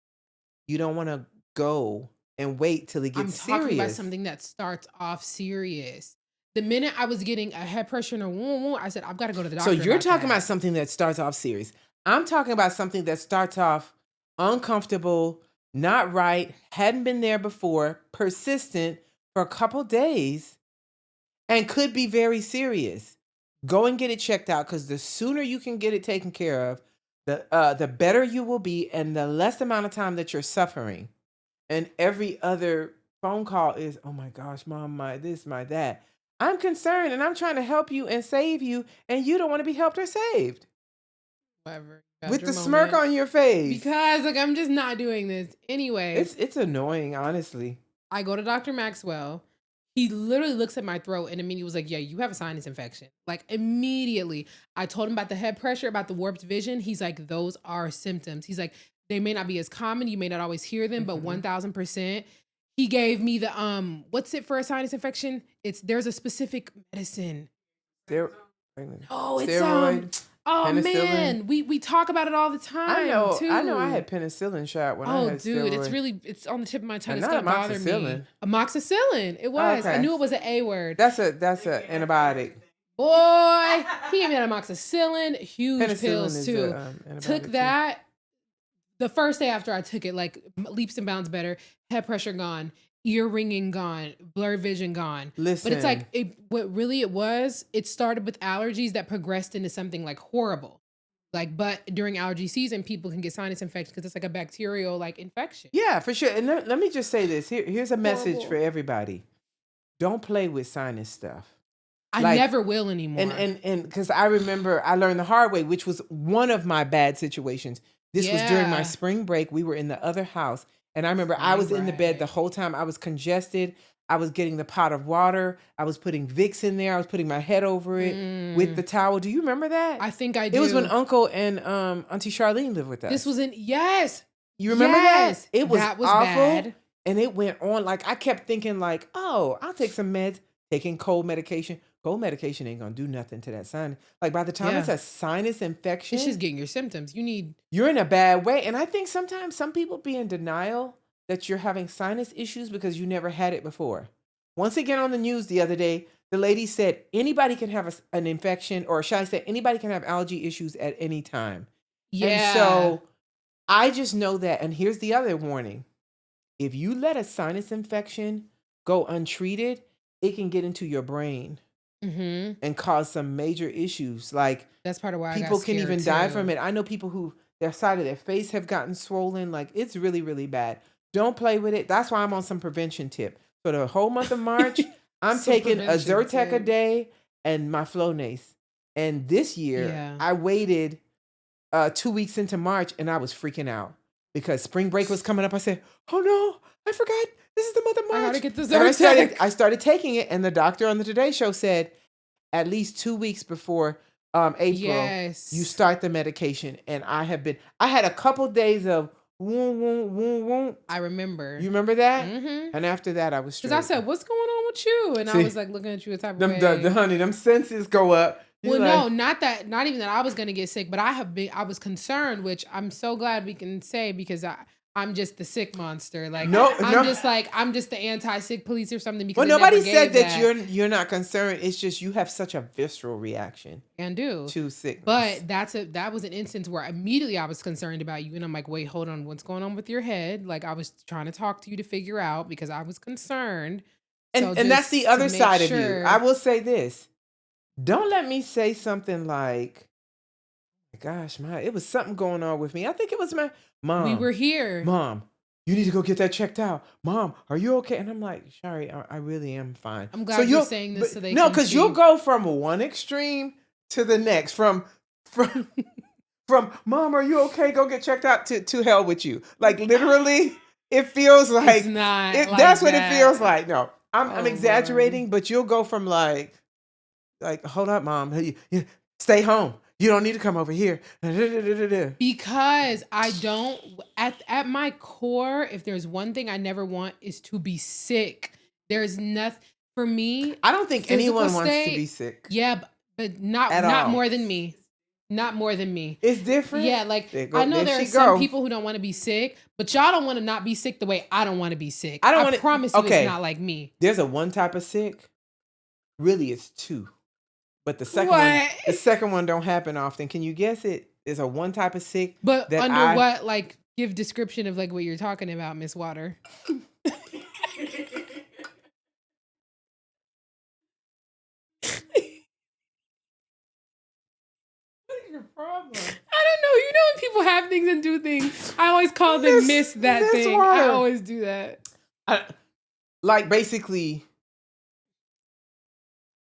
you don't want to go and wait till it I'm gets talking serious. about something that starts off serious. The minute I was getting a head pressure and a woo, I said, I've got to go to the doctor. So you're talking that. about something that starts off serious. I'm talking about something that starts off uncomfortable, not right, hadn't been there before, persistent for a couple days, and could be very serious. Go and get it checked out, because the sooner you can get it taken care of, the better you will be, and the less amount of time that you're suffering. And every other phone call is, oh my gosh, mom, my this, my that. I'm concerned and I'm trying to help you and save you, and you don't want to be helped or saved. Whatever. With the smirk on your face. Because like I'm just not doing this. Anyway. It's annoying, honestly. I go to Dr. Maxwell. He literally looks at my throat and immediately was like, yeah, you have a sinus infection. Like immediately. I told him about the head pressure, about the warped vision. He's like, those are symptoms. He's like, they may not be as common. You may not always hear them, but 1000%. He gave me the, what's it for a sinus infection? There's a specific medicine. Steroid. Oh penicillin. Man, we talk about it all the time. I know. I had penicillin shot when I had steroid. It's on the tip of my tongue. And it's gonna bother me. Amoxicillin. It was. Okay. I knew it was an A word. That's a antibiotic. Boy, he gave me that amoxicillin. Huge Penicillin pills too. Took that. The first day after I took it, like leaps and bounds better. Head pressure gone. Ear ringing gone, blurred vision gone. Listen. But it's like, it started with allergies that progressed into something like horrible. Like, but during allergy season, people can get sinus infections because it's like a bacterial like infection. Yeah, for sure. And let me just say this. Here's a message for everybody. Don't play with sinus stuff. I never will anymore. And because I remember I learned the hard way, which was one of my bad situations. This was during my spring break. We were in the other house. And I remember I was in the bed the whole time. I was congested. I was getting the pot of water. I was putting Vicks in there. I was putting my head over it with the towel. Do you remember that? I think I do. It was when Uncle and Auntie Charlene lived with us. This was yes. You remember that? It was awful. Bad. And it went on. Like, I kept thinking like, oh, I'll take some meds. Taking cold medication. Cold medication ain't going to do nothing to that sinus. Like, by the time it's a sinus infection. It's just getting your symptoms. You're in a bad way. And I think sometimes some people be in denial that you're having sinus issues because you never had it before. Once again on the news the other day, the lady said anybody can have an infection, or Shari said anybody can have allergy issues at any time. Yeah. And so I just know that. And here's the other warning. If you let a sinus infection go untreated, it can get into your brain and cause some major issues. Like, that's part of why people can even die from it. I know people who their side of their face have gotten swollen. Like, it's really, really bad. Don't play with it. That's why I'm on some prevention tip. For the whole month of March, I'm taking a Zyrtec a day and my Flonase. And this year, I waited 2 weeks into March and I was freaking out because spring break was coming up. I said, oh no, I forgot. This is the month of March. I gotta get the Zyrtec. I started taking it, and the doctor on the Today Show said at least 2 weeks before April, you start the medication. And I had a couple days of woom. I remember. You remember that? Mm-hmm. And after that, I was straight. Because I said, what's going on with you? And I was like looking at you a type of way. Them senses go up. Well, no, not even that I was going to get sick, but I was concerned, which I'm so glad we can say because I'm just the sick monster. Like, I'm just the anti-sick police or something. Because nobody said that you're not concerned. It's just you have such a visceral reaction. To sickness. But that was an instance where immediately I was concerned about you, and I'm like, wait, hold on, what's going on with your head? Like, I was trying to talk to you to figure out because I was concerned. And that's the other side of you. I will say this: don't let me say something like, gosh, it was something going on with me. I think it was my mom. We were here. Mom, you need to go get that checked out. Mom, are you okay? And I'm like, Shari, I really am fine. I'm glad you're saying this so they can because you'll go from one extreme to the next. From Mom, are you okay? Go get checked out to hell with you. Like, literally, it feels like it's not that's what it feels like. No, I'm exaggerating, but you'll go from like, hold up, Mom, stay home. You don't need to come over here. Because I don't, at my core, if there's one thing I never want is to be sick. There's nothing, for me. I don't think anyone wants to be sick. Yeah, but not more than me. Not more than me. It's different. Yeah, like, I know there are some people who don't want to be sick, but y'all don't want to not be sick the way I don't want to be sick. I promise you it's not like me. There's one type of sick Really, it's 2. But the second one don't happen often. Can you guess it? There's a one type of sick. But that under what, like, give description of like what you're talking about, Miss Water. Problem. I don't know. You know when people have things and do things, I always call them miss that thing. Water. I always do that. Like basically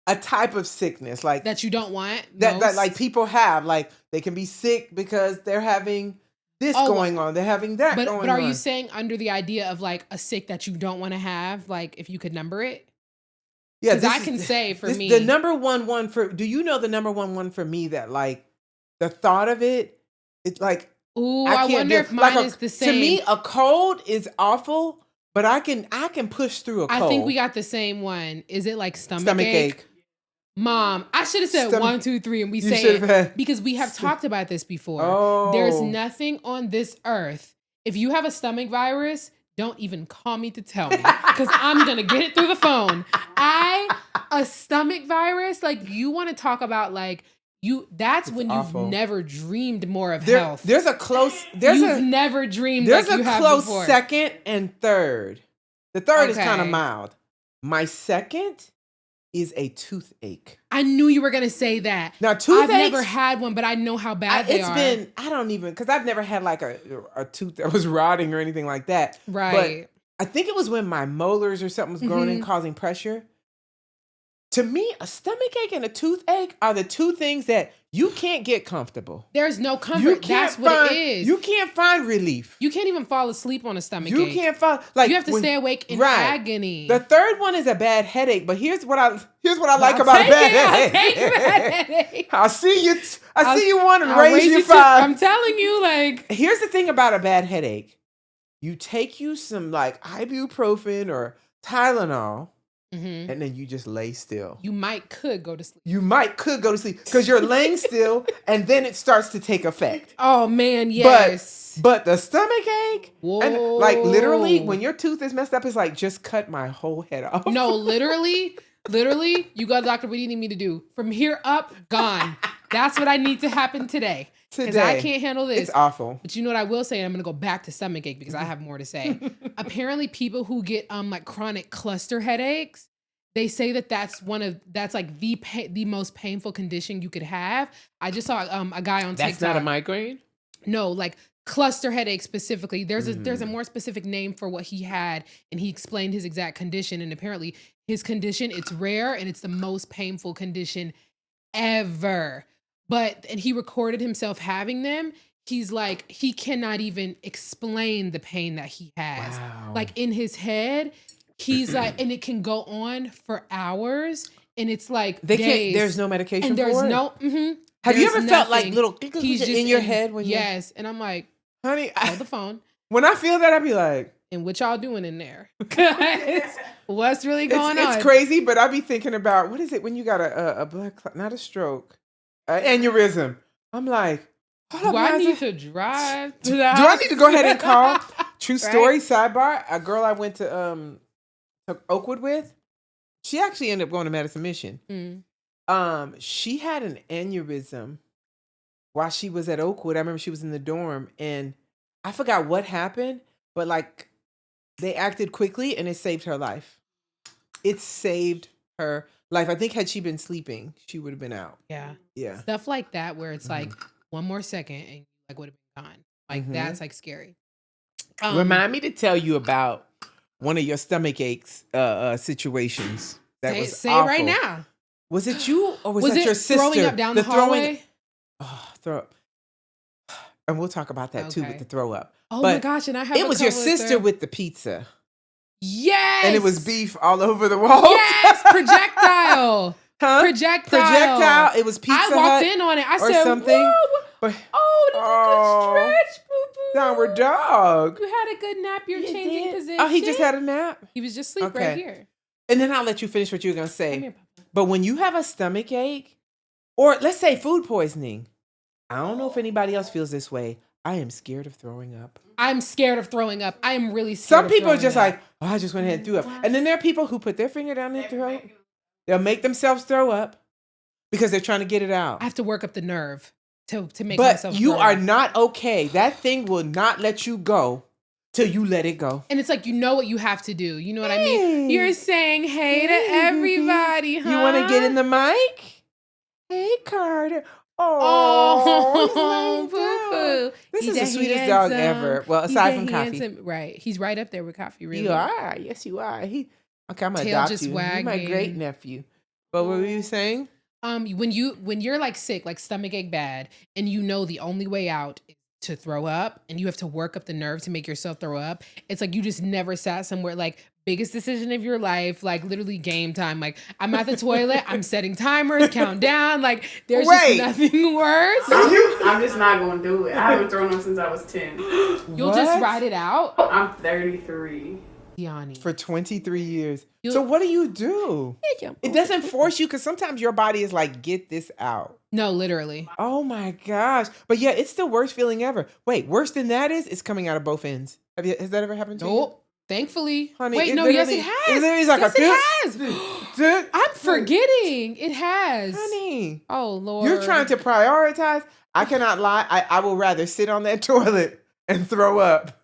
a type of sickness, like that you don't want. That like people have, like they can be sick because they're having this going on, they're having that going on. But are you saying under the idea of like a sick that you don't want to have, like if you could number it? Yeah, because I can say for me, the number one for. Do you know the number one for me that like the thought of it? It's like, ooh, I wonder if mine is the same. To me, a cold is awful, but I can push through a cold. I think we got the same one. Is it like stomach ache? Mom, I should have said 1, 2, 3, and we say it because we have talked about this before. Oh. There's nothing on this earth. If you have a stomach virus, don't even call me to tell me because I'm gonna get it through the phone. A stomach virus, like you want to talk about like you. That's when you've never dreamed more of health. There's a close. You've never dreamed. There's like you a close before. second and third. The third is kind of mild. My second is a toothache. I knew you were going to say that. Now, toothaches, I've never had one, but I know how bad they are. I don't even, because I've never had like a tooth that was rotting or anything like that. Right. But I think it was when my molars or something was growing in, causing pressure. To me, a stomach ache and a toothache are the two things that you can't get comfortable. There's no comfort. That's what it is. You can't find relief. You can't even fall asleep on a stomach ache. You can't find, like, you have to stay awake in agony. The third one is a bad headache, but here's what I like about a bad headache. I'll see you. I see you want to raise your 5. I'm telling you, like. Here's the thing about a bad headache. You take you some like ibuprofen or Tylenol. Mm-hmm. And then you just lay still. You could go to sleep. You could go to sleep because you're laying still, and then it starts to take effect. Oh man, yes. But the stomach ache, and like literally, when your tooth is messed up, it's like just cut my whole head off. No, literally, you go to the doctor. What do you need me to do? From here up, gone. That's what I need to happen today. Because I can't handle this. It's awful. But you know what I will say, and I'm going to go back to stomach ache because I have more to say. Apparently, people who get like chronic cluster headaches, they say that's like the most painful condition you could have. I just saw a guy on TikTok. That's not a migraine? No, like cluster headache specifically. There's a more specific name for what he had, and he explained his exact condition. And apparently, his condition, it's rare and it's the most painful condition ever. And he recorded himself having them. He's like, he cannot even explain the pain that he has. Wow. Like in his head, he's like, and it can go on for hours. And it's like days. There's no medication and there's for it? No, mm-hmm. Have you ever felt like little he's in your head? Yes. And I'm like, honey, hold the phone. When I feel that, I'd be like, and what y'all doing in there? What's really going on? It's crazy, but I be thinking about, what is it when you got a blood clot, not a stroke, aneurysm. I'm like, do I need to drive to the house? Do I need to go ahead and call? True story, sidebar. A girl I went to Oakwood with, she actually ended up going to Madison Mission. She had an aneurysm while she was at Oakwood. I remember she was in the dorm, and I forgot what happened, but like they acted quickly, and it saved her life. It saved her life. I think had she been sleeping, she would have been out. Yeah. Yeah. Stuff like that where it's like one more second and like would have been gone. Like that's like scary. Remind me to tell you about one of your stomach aches situations. That was say awful. Right now. Was it you or was that your sister? Throwing up down the hallway? Throw up. And we'll talk about that too with the throw up. Oh my gosh, and I have it was your sister with the pizza. Yes. And it was beef all over the wall. Yes, projectile. Huh? Projectile. It was Pizza Hut. I walked in on it. I said, something. Whoa. But, did you good stretch, boo-boo? Downward dog. You had a good nap. You're changing position. Oh, he just had a nap? He was just asleep right here. And then I'll let you finish what you were going to say. But when you have a stomach ache, or let's say food poisoning, I don't know if anybody else feels this way. I am scared of throwing up. I'm scared of throwing up. I am really scared. Some people are just like, I just went ahead and threw up. And then there are people who put their finger down their throat. They'll make themselves throw up because they're trying to get it out. I have to work up the nerve to make But myself you throw are up. not okay. That thing will not let you go till you let it go. And it's like, you know what you have to do. You know what I mean? Hey. You're saying hey to Hey, everybody, huh? You want to get in the mic? Hey, Carter. Oh, Oh, he's laying down. poo-poo. This He's is the a sweetest dog handsome- ever. Well, he's aside a from Coffee. handsome- Right. He's right up there with Coffee, really. You are. Yes, you are. Okay, I'm gonna Tail adopt just you. You're my great wagging. nephew. But what were you saying? When you're like sick, like stomach ache bad, and you know the only way out is to throw up, and you have to work up the nerve to make yourself throw up. It's like you just never sat somewhere, like biggest decision of your life, like literally game time. Like I'm at the toilet, I'm setting timers, count down. Like there's Wait. just nothing worse. I'm just not gonna do it. I haven't thrown up since I was 10. You'll just ride it out, I'm 33. Yanni. For 23 years. You- So what do you do? It doesn't force you because sometimes your body is like, get this out. No, literally. Oh my gosh. But yeah, it's the worst feeling ever. Wait, worse than that is it's coming out of both ends. Has that ever happened to you? Nope. Thankfully. Honey, Wait, it no, yes, literally- it has. it literally is like yes, a it has. I'm forgetting. It has. Honey, Oh, Lord. you're trying to prioritize. I cannot lie. I will rather sit on that toilet and throw up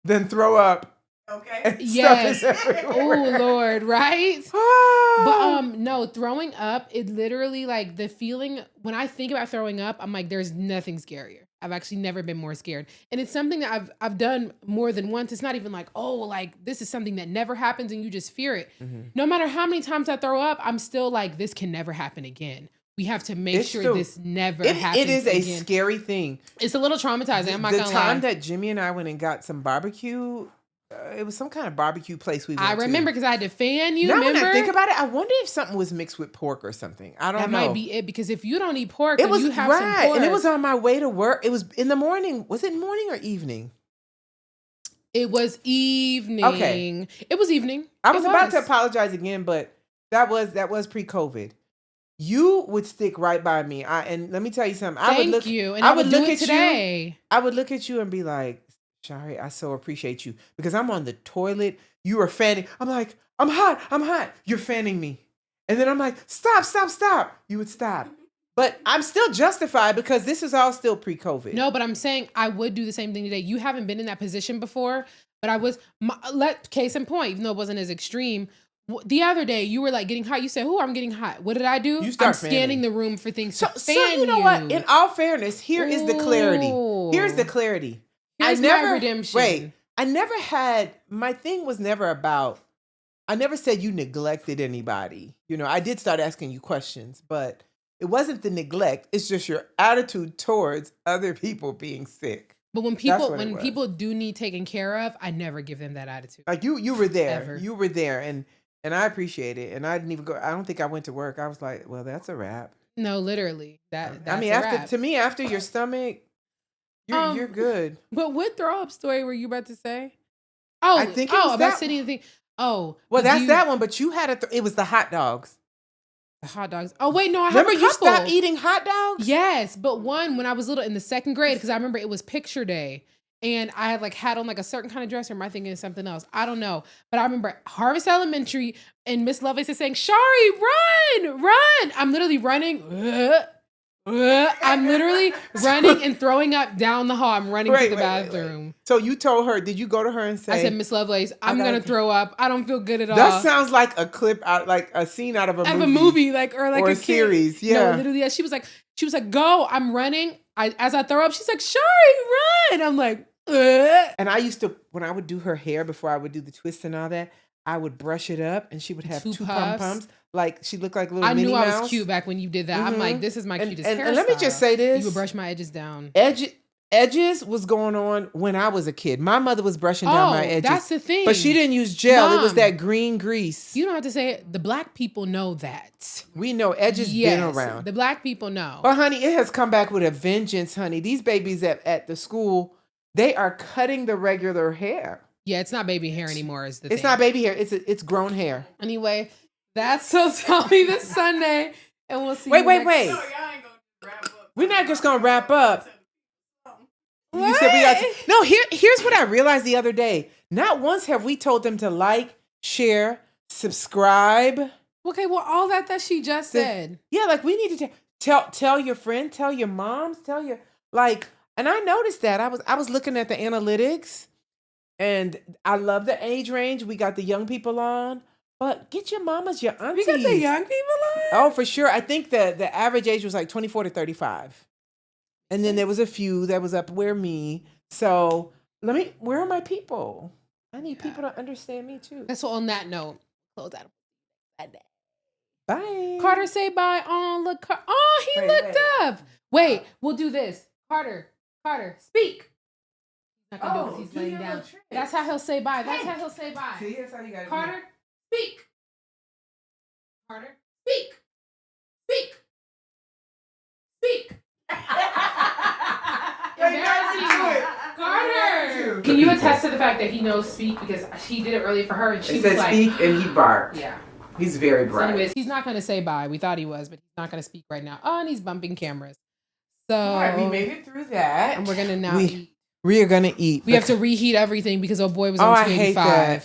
than throw up. Okay. And Yes. stuff is Oh, everywhere. Lord, right? Ah. But no, throwing up, it literally, like, the feeling, when I think about throwing up, I'm like, there's nothing scarier. I've actually never been more scared. And it's something that I've done more than once. It's not even like, oh, like, this is something that never happens and you just fear it. Mhm. No matter how many times I throw up, I'm still like, this can never happen again. We have to make It's sure true. this never It happens is a again. scary thing. It's a little traumatizing. I'm not The gonna time lie. that Jimmy and I went and got some barbecue, it was some kind of barbecue place we went I remember to. because I had to fan you. Now remember? when I think about it, I wonder if something was mixed with pork or something. I don't That know. might be it, because if you don't eat pork, It and was you have right, some pork, and it was on my way to work. It was in the morning. Was it morning or evening? It was evening. Okay. It was evening. I was about to was. apologize again, but that was pre-COVID. You would stick right by me. And let me tell you something. I would Thank look you. And I I would would do look it at you. today. I would look at you and be like, Shari, I so appreciate you because I'm on the toilet. You are fanning. I'm like, I'm hot. You're fanning me. And then I'm like, stop. You would stop. But I'm still justified because this is all still pre-COVID. No, but I'm saying I would do the same thing today. You haven't been in that position before, but I was, case in point, even though it wasn't as extreme, the other day you were like getting hot. You said, "Oh, I'm getting hot." What did I do? You start I'm scanning fanning. the room for things So, to so fan you know what? you. In all fairness, here is the clarity. Here's the Ooh. clarity. Here's my redemption. Wait, I never had, my thing was never about, I never said you neglected anybody. You know, I did start asking you questions, but it wasn't the neglect. It's just your attitude towards other people being sick. But when That's people what it was. people do need taken care of, I never give them that attitude. Like you were there. Ever. You were there, and I appreciate it. And I didn't even go. I don't think I went to work. I was like, well, that's a wrap. No, literally. That's I mean, a after wrap. to me, after your stomach, you're good. But what throw up story were you about to say? Oh, I think it was about that sitting and thing. Oh, Well, that's you- that one. But you had it was the hot dogs. the hot dogs. Oh wait, no, I Remember, have a you couple. stopped eating hot dogs. Yes, but one when I was little in the second grade, because I remember it was picture day. And I had on like a certain kind of dress, or am I thinking of something else? I don't know. But I remember Harvest Elementary and Miss Lovelace is saying, Shari, run. I'm literally running. I'm literally running and throwing up down the hall. I'm running to the bathroom. So you told her, did you go to her and say, I said, Miss Lovelace, I'm gotta going to throw up. I don't feel good at all. that sounds like a clip out, like a scene out of a movie. or or a kid. series, yeah. No, literally, yeah. She was like, go. I'm running. As I throw up, she's like, Shari, run. I'm like, ugh. And I used to, when I would do her hair before I would do the twist and all that, I would brush it up and she would have two pom-poms. Like she looked like little I Minnie knew Mouse. I was cute back when you did that. I'm Mhm. like, this is my cutest hairstyle. And let me just say this. You would brush my edges down. Edges was going on when I was a kid. My mother was brushing down my edges. That's the thing. But she didn't use gel. It was Mom, that green grease. You don't have to say it. The black people know that. We know edges Yes, been around. the black people know. But honey, it has come back with a vengeance, honey. These babies at the school, they are cutting the regular hair. Yeah, it's not baby hair anymore. Is the It's thing. not baby hair. It's grown hair. Anyway, that's So Tell Me this Sunday, and we'll see. Wait. No, y'all ain't gonna wrap up. We're not just gonna wrap up. You What? said we got no. Here's what I realized the other day. Not once have we told them to like, share, subscribe. Okay, well, all that she just said. Yeah, like we need to tell your friend, tell your moms, tell your and I noticed that I was looking at the analytics, and I love the age range. We got the young people on, but get your mamas, your aunties. We got the young people on? Oh, for sure. I think the average age was like 24 to 35. And then there was a few that was up where me. So where are my people? I need people to understand me too. So on that note, close out. Bye. Carter, say bye. Oh, look. Oh, he looked up. Wait, we'll do this. Carter, speak. He's not going to do it because he's laying down. That's how he'll say bye. That's how he'll say bye. See, that's how you got to Carter, speak. Carter, speak. Speak. Speak. Carter, can you attest to the fact that he knows speak because she did it earlier for her and she was like, speak and he barked. Yeah. He's very bright. So anyways, he's not going to say bye. We thought he was, but he's not going to speak right now. Oh, and he's bumping cameras. So all right, we made it through that. And we're going to now eat. We are going to eat. We have to reheat everything because old boy was on 285.